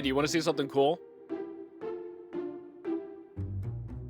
Do you want to see something cool?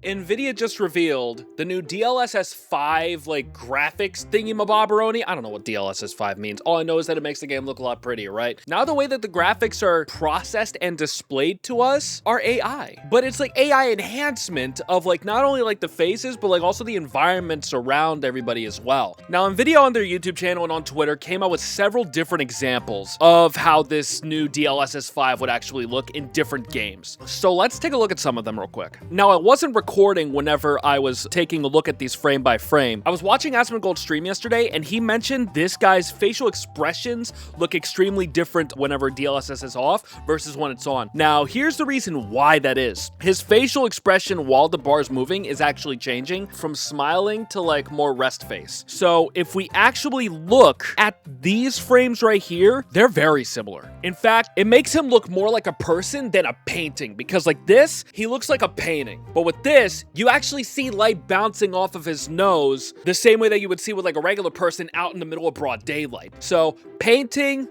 NVIDIA just revealed the new DLSS 5 like graphics thingy-mabobberoni. I don't know what DLSS 5 means. All I know is that it makes the game look a lot prettier, right? Now the way that the graphics are processed and displayed to us are AI. But it's like AI enhancement of like not only like the faces, but like also the environments around everybody as well. Now NVIDIA on their YouTube channel and on Twitter came out with several different examples of how this new DLSS 5 would actually look in different games. So let's take a look at some of them real quick. Now I wasn't recording whenever I was taking a look at these frame by frame. I was watching Asmongold stream yesterday and he mentioned this guy's facial expressions look extremely different whenever DLSS is off versus when it's on. Now here's the reason why that is. His facial expression while the bar is moving is actually changing from smiling to like more rest face. So if we actually look at these frames right here, they're very similar. In fact, it makes him look more like a person than a painting because like this, he looks like a painting. But with this, you actually see light bouncing off of his nose the same way that you would see with like a regular person out in the middle of broad daylight. So painting,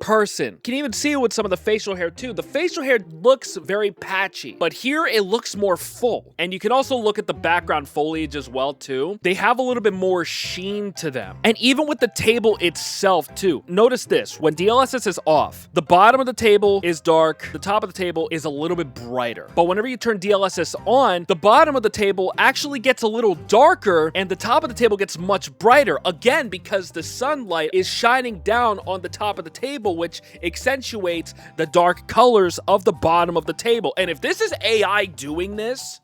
person. You can even see it with some of the facial hair too. The facial hair looks very patchy, but here it looks more full. And you can also look at the background foliage as well too. They have a little bit more sheen to them. And even with the table itself too. Notice this, when DLSS is off, the bottom of the table is dark, the top of the table is a little bit brighter. But whenever you turn DLSS on, the bottom of the table actually gets a little darker and the top of the table gets much brighter. Again, because the sunlight is shining down on the top of the table, which accentuates the dark colors of the bottom of the table. And if this is AI doing this,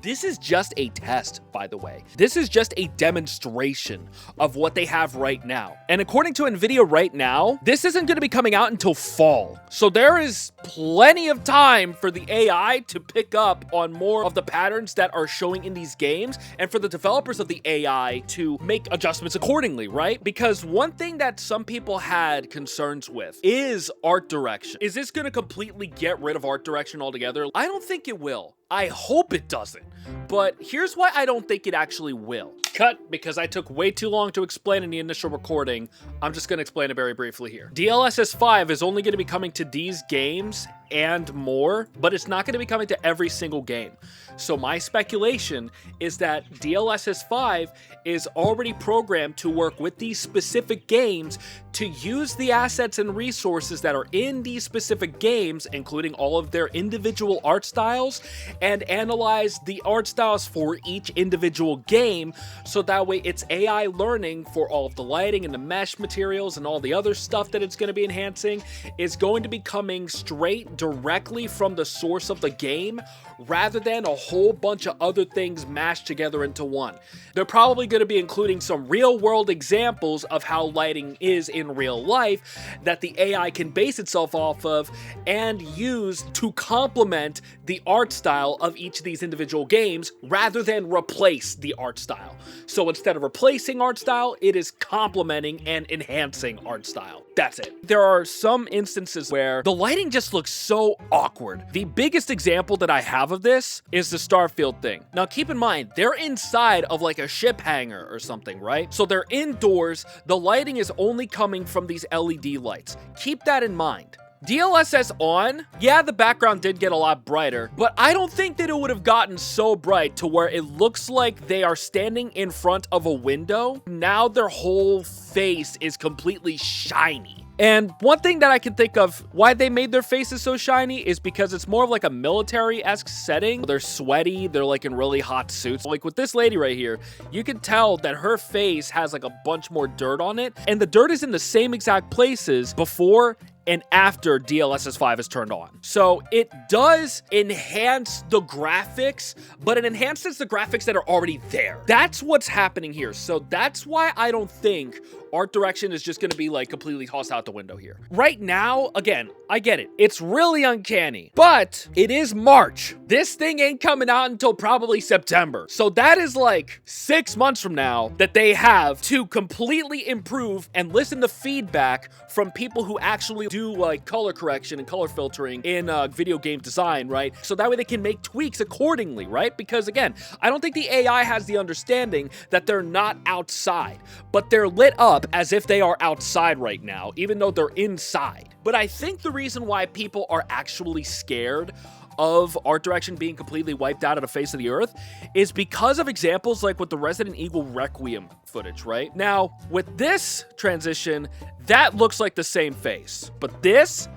this is just a test, by the way. This is just a demonstration of what they have right now. And according to NVIDIA right now, this isn't going to be coming out until fall. So there is plenty of time for the AI to pick up on more of the patterns that are showing in these games and for the developers of the AI to make adjustments accordingly, right? Because one thing that some people had concerns with is art direction. Is this going to completely get rid of art direction altogether? I don't think it will. I hope it doesn't. But here's why I don't think it actually will. Cut, because I took way too long to explain in the initial recording. I'm just going to explain it very briefly here. DLSS 5 is only going to be coming to these games and more, but it's not going to be coming to every single game. So my speculation is that DLSS 5 is already programmed to work with these specific games to use the assets and resources that are in these specific games, including all of their individual art styles, and analyze the art styles for each individual game, so that way it's AI learning for all of the lighting and the mesh materials and all the other stuff that it's going to be enhancing is going to be coming straight directly from the source of the game, rather than a whole bunch of other things mashed together into one. They're probably going to be including some real world examples of how lighting is in real life that the AI can base itself off of and use to complement the art style of each of these individual games, rather than replace the art style. So instead of replacing art style, it is complementing and enhancing art style. That's it. There are some instances where the lighting just looks so awkward. The biggest example that I have of this is the Starfield thing. Now keep in mind, they're inside of like a ship hangar or something, right? So they're indoors, the lighting is only coming from these LED lights. Keep that in mind. DLSS on, yeah, the background did get a lot brighter, but I don't think that it would have gotten so bright to where it looks like they are standing in front of a window. Now their whole face is completely shiny. And one thing that I can think of why they made their faces so shiny is because it's more of like a military-esque setting. They're sweaty, they're like in really hot suits. Like with this lady right here, you can tell that her face has like a bunch more dirt on it, and the dirt is in the same exact places before and after DLSS 5 is turned on. So it does enhance the graphics, but it enhances the graphics that are already there. That's what's happening here. So that's why I don't think art direction is just going to be like completely tossed out the window here. Right now, again, I get it. It's really uncanny, but it is March. This thing ain't coming out until probably September. So that is like 6 months from now that they have to completely improve and listen to feedback from people who actually do like color correction and color filtering in video game design, right? So that way they can make tweaks accordingly, right? Because again, I don't think the AI has the understanding that they're not outside, but they're lit up as if they are outside right now, even though they're inside. But I think the reason why people are actually scared of art direction being completely wiped out of the face of the earth is because of examples like with the Resident Evil Requiem footage, right? Now, with this transition, that looks like the same face, but this,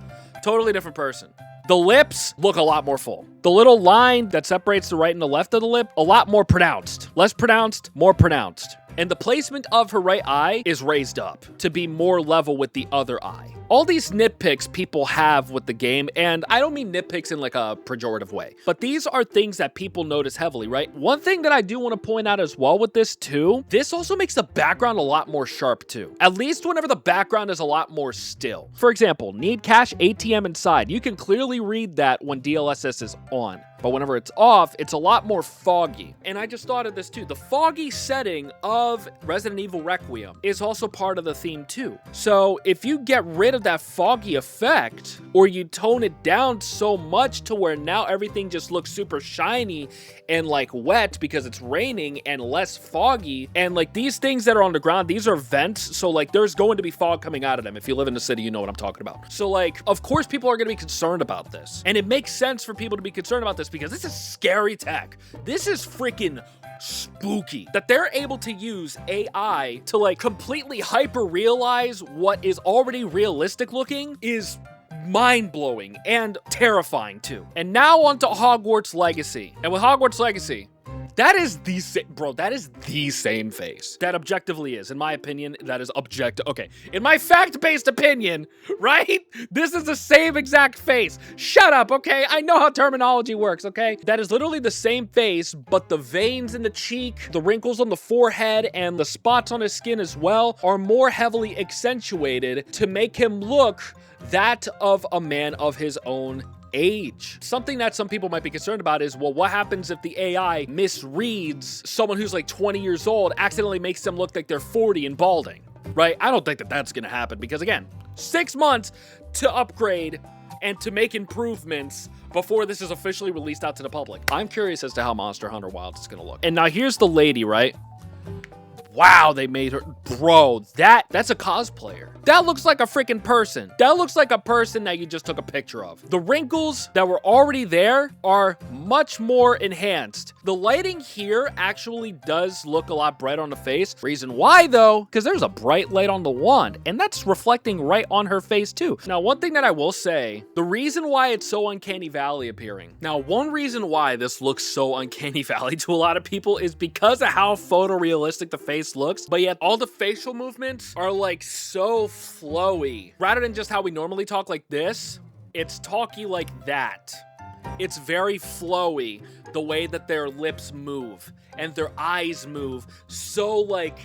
totally different person. The lips look a lot more full. The little line that separates the right and the left of the lip, a lot more pronounced. Less pronounced, more pronounced. And the placement of her right eye is raised up to be more level with the other eye. All these nitpicks people have with the game, and I don't mean nitpicks in like a pejorative way, but these are things that people notice heavily, right? One thing that I do want to point out as well with this too, this also makes the background a lot more sharp too. At least whenever the background is a lot more still. For example, need cash ATM inside. You can clearly read that when DLSS is on. But whenever it's off, it's a lot more foggy. And I just thought of this too. The foggy setting of Resident Evil Requiem is also part of the theme too. So if you get rid of that foggy effect, or you tone it down so much to where now everything just looks super shiny and like wet because it's raining and less foggy, and like these things that are on the ground, these are vents, so like there's going to be fog coming out of them. If you live in the city, you know what I'm talking about. So like, of course people are going to be concerned about this, and it makes sense for people to be concerned about this because this is scary tech. This is freaking spooky that they're able to use AI to like completely hyper realize what is already realistic looking is mind-blowing and terrifying too. And now on to Hogwarts Legacy. And with Hogwarts Legacy, that is the same, bro, that is the same face. That objectively is, in my opinion, that is objective. Okay, in my fact-based opinion, right? This is the same exact face. Shut up, okay? I know how terminology works, okay? That is literally the same face, but the veins in the cheek, the wrinkles on the forehead, and the spots on his skin as well are more heavily accentuated to make him look that of a man of his own age. Something that some people might be concerned about is, well, what happens if the AI misreads someone who's like 20 years old, accidentally makes them look like they're 40 and balding, right? I don't think that that's gonna happen because again, 6 months to upgrade and to make improvements before this is officially released out to the public. I'm curious as to how Monster Hunter Wilds is gonna look. And now here's the lady, right? Wow, they made her, bro, that's a cosplayer. That looks like a freaking person. That looks like a person that you just took a picture of. The wrinkles that were already there are much more enhanced. The lighting here actually does look a lot brighter on the face. Reason why though, because there's a bright light on the wand and that's reflecting right on her face too. Now, one thing that I will say, the reason why it's so Uncanny Valley appearing. Now, one reason why this looks so Uncanny Valley to a lot of people is because of how photorealistic the face looks, but yet all the facial movements are like so flowy. Rather than just how we normally talk like this, it's talky like that. It's very flowy, the way that their lips move and their eyes move, so like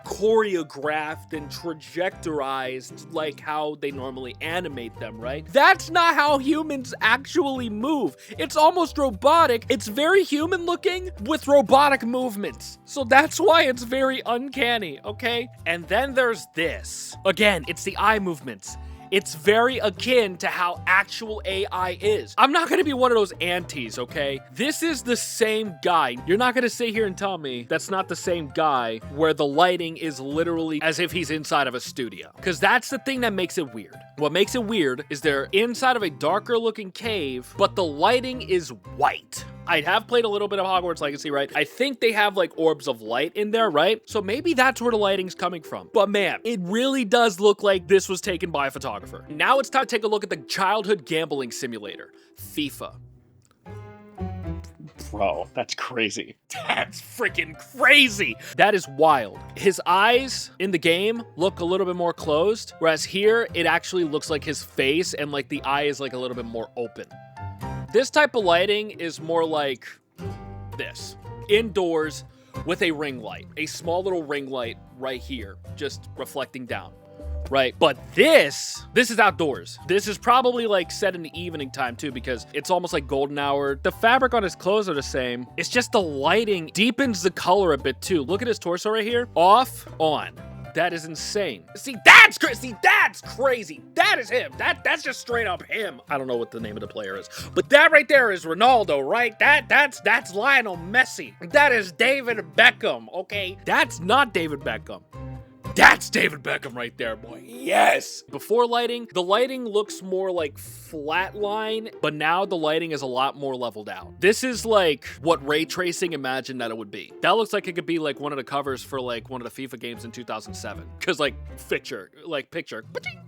choreographed and trajectorized like how they normally animate them, right? That's not how humans actually move. It's almost robotic. It's very human looking with robotic movements. So that's why it's very uncanny, okay? And then there's this. Again, it's the eye movements. It's very akin to how actual AI is. I'm not gonna be one of those aunties, okay? This is the same guy. You're not gonna sit here and tell me that's not the same guy where the lighting is literally as if he's inside of a studio. Because that's the thing that makes it weird. What makes it weird is they're inside of a darker looking cave, but the lighting is white. I have played a little bit of Hogwarts Legacy, right? I think they have like orbs of light in there, right? So maybe that's where the lighting's coming from. But man, it really does look like this was taken by a photographer. Now it's time to take a look at the childhood gambling simulator, FIFA. Bro, that's crazy. That's freaking crazy. That is wild. His eyes in the game look a little bit more closed, whereas here it actually looks like his face and like the eye is like a little bit more open. This type of lighting is more like this. Indoors with a ring light. A small little ring light right here, just reflecting down, right? But this is outdoors. This is probably like set in the evening time too, because it's almost like golden hour. The fabric on his clothes are the same. It's just the lighting deepens the color a bit too. Look at his torso right here. Off, on. That is insane. See, that's crazy. That's crazy. That is him. That's just straight up him. I don't know what the name of the player is, but that right there is Ronaldo, right? That's Lionel Messi. That is David Beckham, okay? That's not David Beckham. That's David Beckham right there, boy. Yes! Before lighting, the lighting looks more like flatline, but now the lighting is a lot more leveled out. This is like what ray tracing imagined that it would be. That looks like it could be like one of the covers for like one of the FIFA games in 2007. Cause like picture,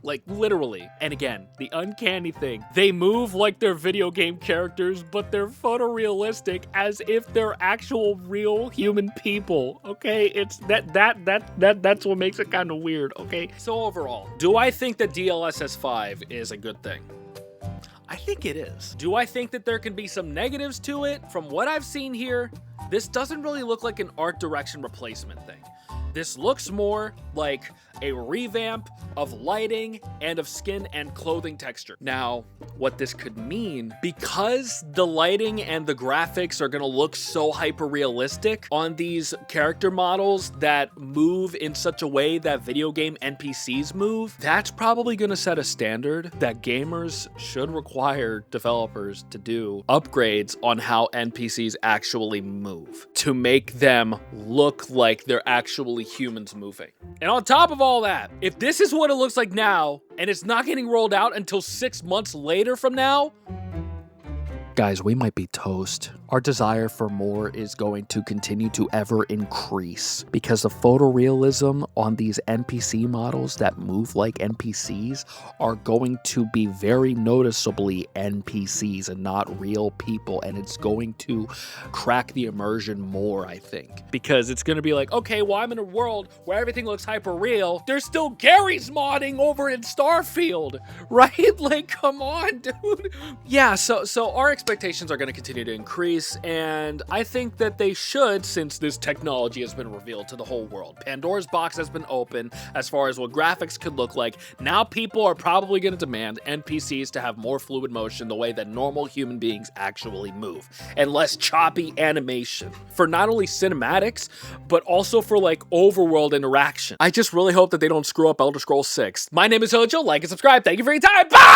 like literally. And again, the uncanny thing, they move like they're video game characters, but they're photorealistic as if they're actual real human people. Okay, it's that's what makes it kind of weird. Okay, so overall, do I think that DLSS 5 is a good thing? I think it is. Do I think that there can be some negatives to it? From what I've seen here, this doesn't really look like an art direction replacement thing. This looks more like a revamp of lighting and of skin and clothing texture. Now, what this could mean, because the lighting and the graphics are gonna look so hyper-realistic on these character models that move in such a way that video game NPCs move, that's probably gonna set a standard that gamers should require developers to do upgrades on how NPCs actually move to make them look like they're actually humans moving. And on top of all that, if this is what it looks like now, and it's not getting rolled out until 6 months later from now, guys, we might be toast. Our desire for more is going to continue to ever increase because the photorealism on these NPC models that move like NPCs are going to be very noticeably NPCs and not real people, and it's going to crack the immersion more, I think, because it's going to be like, okay, well, I'm in a world where everything looks hyper real. There's still Gary's modding over in Starfield, right? Like, come on, dude. Yeah, so our expectations are going to continue to increase, and I think that they should, since this technology has been revealed to the whole world. Pandora's box has been opened as far as what graphics could look like. Now people are probably going to demand NPCs to have more fluid motion the way that normal human beings actually move, and less choppy animation for not only cinematics, but also for like overworld interaction. I just really hope that they don't screw up Elder Scrolls 6. My name is OJil. Like and subscribe. Thank you for your time. Bye!